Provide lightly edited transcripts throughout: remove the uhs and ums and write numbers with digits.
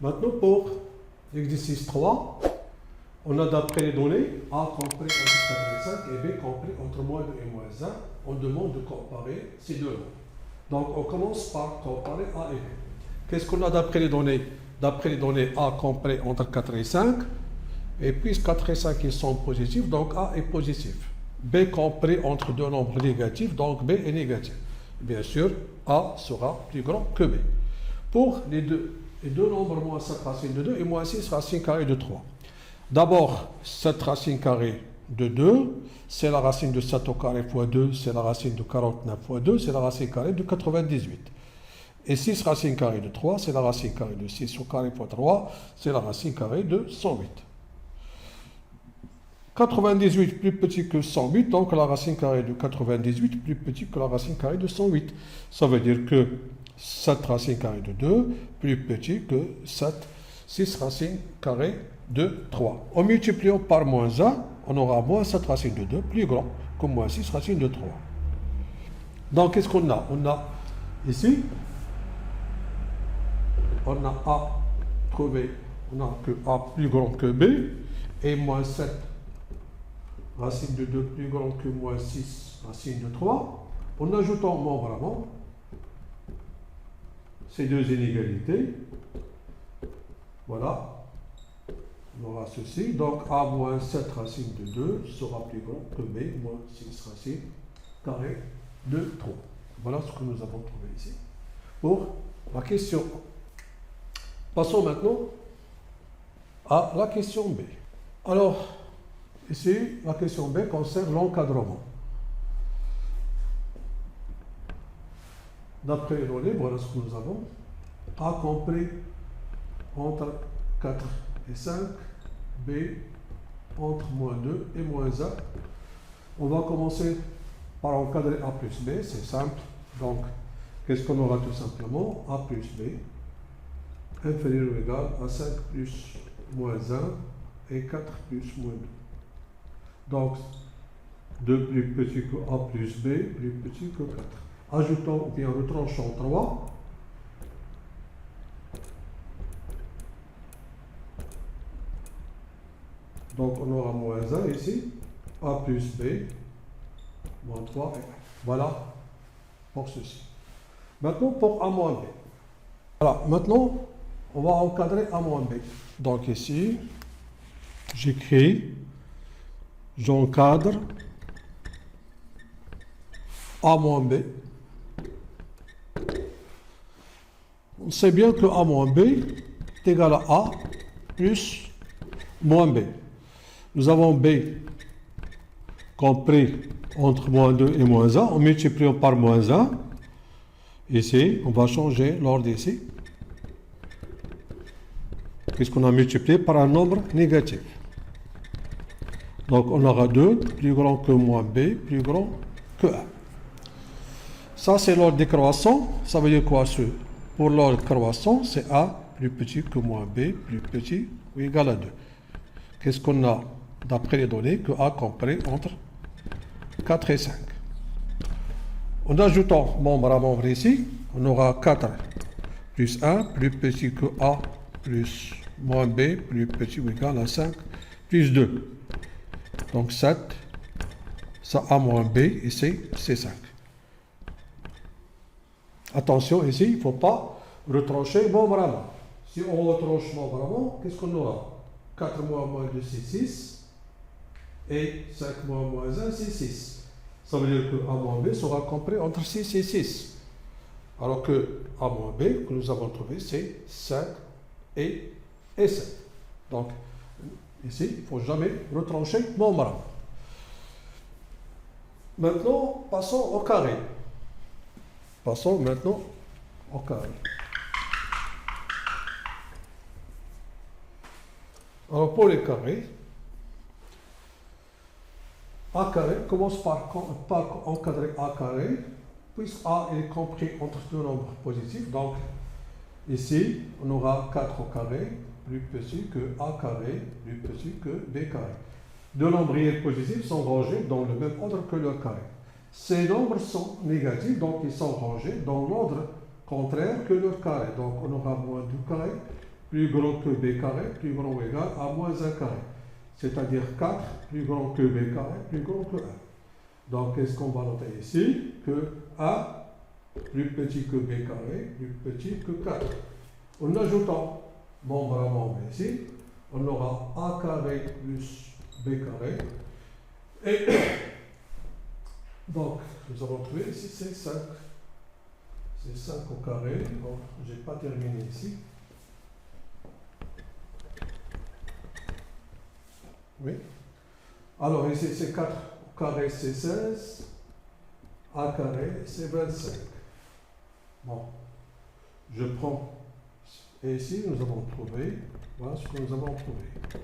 Maintenant, pour l'exercice 3, on a d'après les données A compris entre 4 et 5 et B compris entre moins 2 et moins 1. On demande de comparer ces deux nombres. Donc, on commence par comparer A et B. Qu'est-ce qu'on a d'après les données? D'après les données, A compris entre 4 et 5. Et puis 4 et 5 ils sont positifs, donc A est positif. B compris entre deux nombres négatifs, donc B est négatif. Bien sûr, A sera plus grand que B. Pour les deux nombres, moins 7 racine de 2 et moins 6 racine carrée de 3. D'abord, 7 racine carrée de 2, c'est la racine de 7 au carré fois 2, c'est la racine de 49 fois 2, c'est la racine carrée de 98. Et 6 racine carrée de 3, c'est la racine carrée de 6 au carré fois 3, c'est la racine carrée de 108. 98 plus petit que 108, donc la racine carrée de 98 plus petit que la racine carrée de 108. Ça veut dire que 7 racine carrée de 2 plus petit que 6 racine carrée de 3. En multipliant par moins 1, on aura moins 7 racine de 2 plus grand que moins 6 racine de 3. Donc qu'est-ce qu'on a? On a ici, on a A trouvé, on a que A plus grand que B et moins 7 racine de 2 plus grand que moins 6 racine de 3. En ajoutant membre à membre ces deux inégalités, voilà, on aura ceci. Donc A moins 7 racine de 2 sera plus grand que B moins 6 racine carrée de 3. Voilà ce que nous avons trouvé ici pour la question A. Passons maintenant à la question B. Alors, ici, la question B concerne l'encadrement. D'après les données, voilà ce que nous avons. A compris entre 4 et 5, B entre moins 2 et moins 1. On va commencer par encadrer A plus B, c'est simple. Donc, qu'est-ce qu'on aura tout simplement? A plus B inférieur ou égal à 5 plus moins 1 et 4 plus moins 2. Donc, 2 plus petit que A plus B, plus petit que 4. Ajoutons ou bien retranchons 3. Donc, on aura moins 1 ici. A plus B, moins 3. Voilà pour ceci. Maintenant, pour A moins B. Voilà, maintenant, on va encadrer A moins B. Donc, ici, j'écris, j'encadre A moins B. On sait bien que A moins B est égal à A plus moins B. Nous avons B compris entre moins 2 et moins 1. En multipliant par moins 1, ici, on va changer l'ordre ici, puisqu'on a multiplié par un nombre négatif. Donc, on aura 2 plus grand que moins B, plus grand que 1. Ça, c'est l'ordre décroissant. Ça veut dire quoi? Pour l'ordre croissant, c'est A plus petit que moins B, plus petit ou égal à 2. Qu'est-ce qu'on a d'après les données? Que A compris entre 4 et 5. En ajoutant membre à membre ici, on aura 4 plus 1 plus petit que A plus moins B, plus petit ou égal à 5, plus 2. Donc 7, ça A moins B, ici, c'est 5. Attention, ici, il ne faut pas retrancher membre à membre. Si on retranche membre à membre, qu'est-ce qu'on aura? 4 moins 2, c'est 6. Et 5 moins 1, c'est 6. Ça veut dire que A moins B sera compris entre 6 et 6. Alors que A moins B, que nous avons trouvé, c'est 5 et 7. Donc, ici, il ne faut jamais retrancher membre à membre. Maintenant, passons au carré. Passons maintenant au carré. Alors, pour les carrés, A carré commence par encadrer A carré, puisque A est compris entre deux nombres positifs. Donc, ici, on aura 4 au carré, plus petit que A carré, plus petit que B carré. Deux nombres réels positifs sont rangés dans le même ordre que leur carré. Ces nombres sont négatifs, donc ils sont rangés dans l'ordre contraire que leur carré. Donc on aura moins 2 carré plus grand que b carré, plus grand ou égal à moins 1 carré. C'est-à-dire 4 plus grand que b carré, plus grand que 1. Donc, qu'est-ce qu'on va noter ici? Que a plus petit que b carré, plus petit que 4. En ajoutant membre à membre ici, on aura a carré plus b carré. Et donc, nous avons trouvé ici, c'est 5. C'est 5 au carré. Donc, je n'ai pas terminé ici. Oui. Alors, ici, c'est 4 au carré, c'est 16. A carré, c'est 25. Bon. Je prends. Et ici, nous avons trouvé. Voilà ce que nous avons trouvé.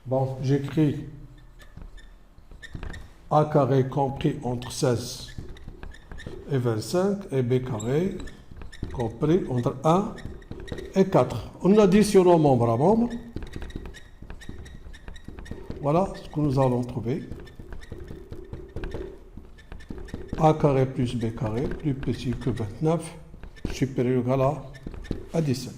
Bon, j'écris A carré compris entre 16 et 25 et B carré compris entre 1 et 4. En additionnant membre à membre, voilà ce que nous allons trouver. A carré plus B carré plus petit que 29 supérieur ou égal à 17.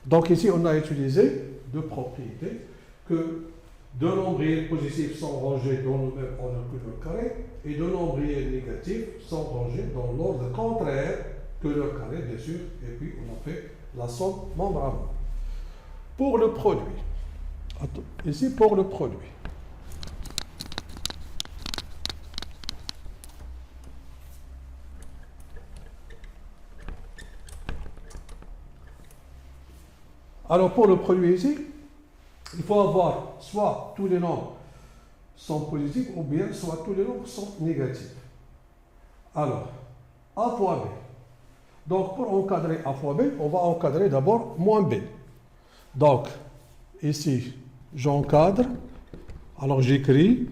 Donc ici, on a utilisé deux propriétés que deux nombres réels positifs sont rangés dans le même ordre que leur carré et deux nombres réels négatifs sont rangés dans l'ordre contraire que leur carré, bien sûr, et puis on a fait la somme membre à membre. Pour le produit, ici pour le produit, alors pour le produit ici, il faut avoir soit tous les nombres sont positifs ou bien soit tous les nombres sont négatifs. Alors, A fois B. Donc, pour encadrer A fois B, on va encadrer d'abord moins B. Donc, ici, j'encadre. Alors, j'écris,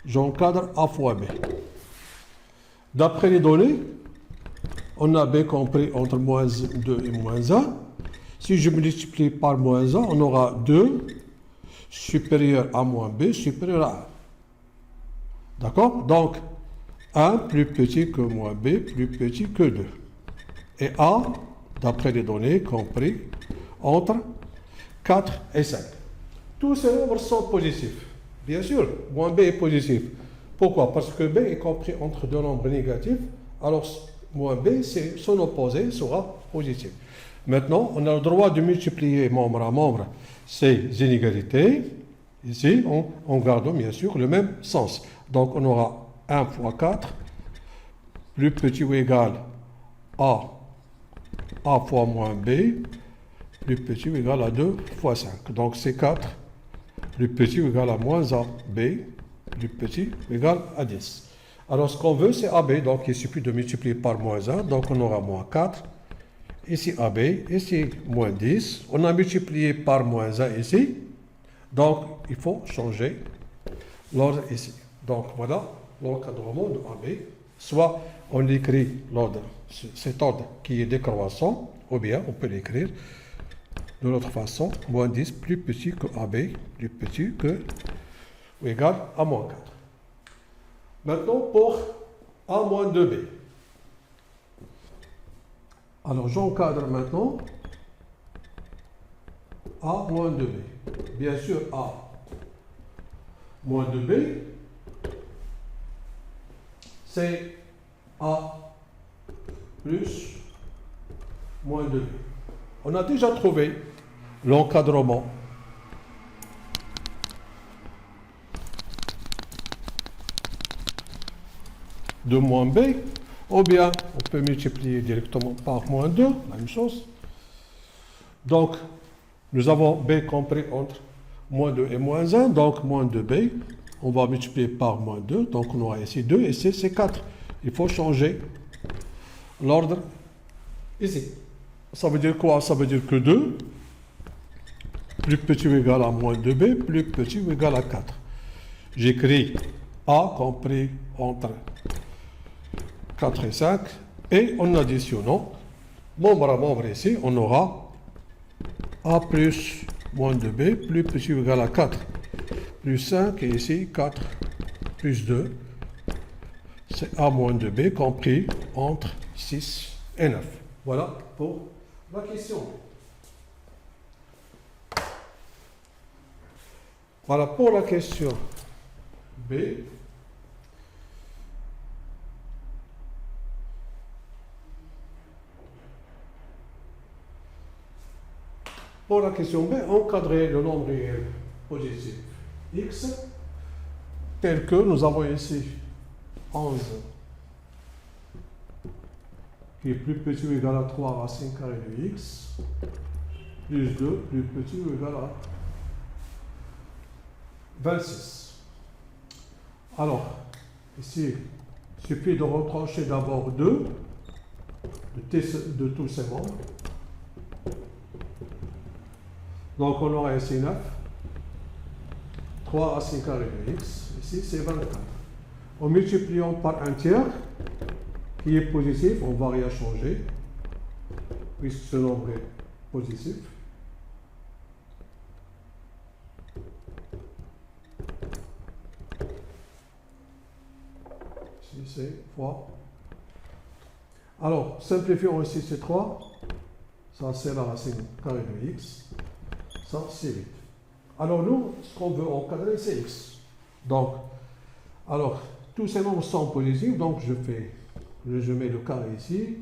j'encadre A fois B. D'après les données, on a B compris entre moins 2 et moins 1. Si je multiplie par moins 1, on aura 2 supérieur à moins B supérieur à 1. D'accord? Donc, 1 plus petit que moins B plus petit que 2. Et A, d'après les données, compris entre 4 et 5. Tous ces nombres sont positifs. Bien sûr, moins B est positif. Pourquoi? Parce que B est compris entre deux nombres négatifs. Alors, moins B, son opposé sera positif. Maintenant, on a le droit de multiplier membre à membre ces inégalités. Ici, en gardant bien sûr le même sens. Donc, on aura 1 fois 4, plus petit ou égal à A fois moins B, plus petit ou égal à 2 fois 5. Donc, c'est 4, plus petit ou égal à moins A, B, plus petit ou égal à 10. Alors, ce qu'on veut, c'est AB. Donc, il suffit de multiplier par moins 1. Donc, on aura moins 4. Ici AB, ici moins 10. On a multiplié par moins 1 ici. Donc, il faut changer l'ordre ici. Donc, voilà l'encadrement de AB. Soit on écrit l'ordre, cet ordre qui est décroissant, ou bien on peut l'écrire de l'autre façon. Moins 10 plus petit que AB, plus petit que ou égal à moins 4. Maintenant, pour A moins 2B. Alors, j'encadre maintenant A moins 2B. Bien sûr, A moins 2B, c'est A plus moins 2B. On a déjà trouvé l'encadrement de moins B, ou bien on peut multiplier directement par moins 2, la même chose. Donc, nous avons B compris entre moins 2 et moins 1, donc moins 2B. On va multiplier par moins 2, donc on aura ici 2, et ici c'est 4. Il faut changer l'ordre ici. Ça veut dire quoi? Ça veut dire que 2, plus petit ou égal à moins 2B, plus petit ou égal à 4. J'écris A compris entre 4 et 5, et en additionnant, membre à membre ici, on aura A plus moins 2B, plus petit ou égal à 4, plus 5, et ici 4 plus 2, c'est A moins 2B, compris entre 6 et 9. Voilà pour La question. Voilà pour la question B. Pour la question B, encadrer le nombre réel positif x tel que nous avons ici 11 qui est plus petit ou égal à 3 racine carrée de x plus 2 plus petit ou égal à 26. Alors, ici, il suffit de retrancher d'abord 2 de tous ces membres. Donc, on aura ici 9. 3 racine carrée de x. Ici, c'est 24. En multipliant par un tiers, qui est positif, on ne va rien changer, puisque ce nombre est positif. Ici, c'est fois. Alors, simplifions ici ces 3. Ça, c'est la racine carrée de x. Ça, c'est 8. Alors, nous, ce qu'on veut encadrer, c'est x. Donc, alors, tous ces nombres sont positifs, donc je mets le carré ici,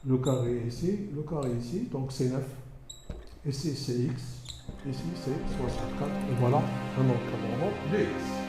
le carré ici, le carré ici, donc c'est 9. Ici, c'est x. Ici, c'est 64. Et voilà un encadrement de x.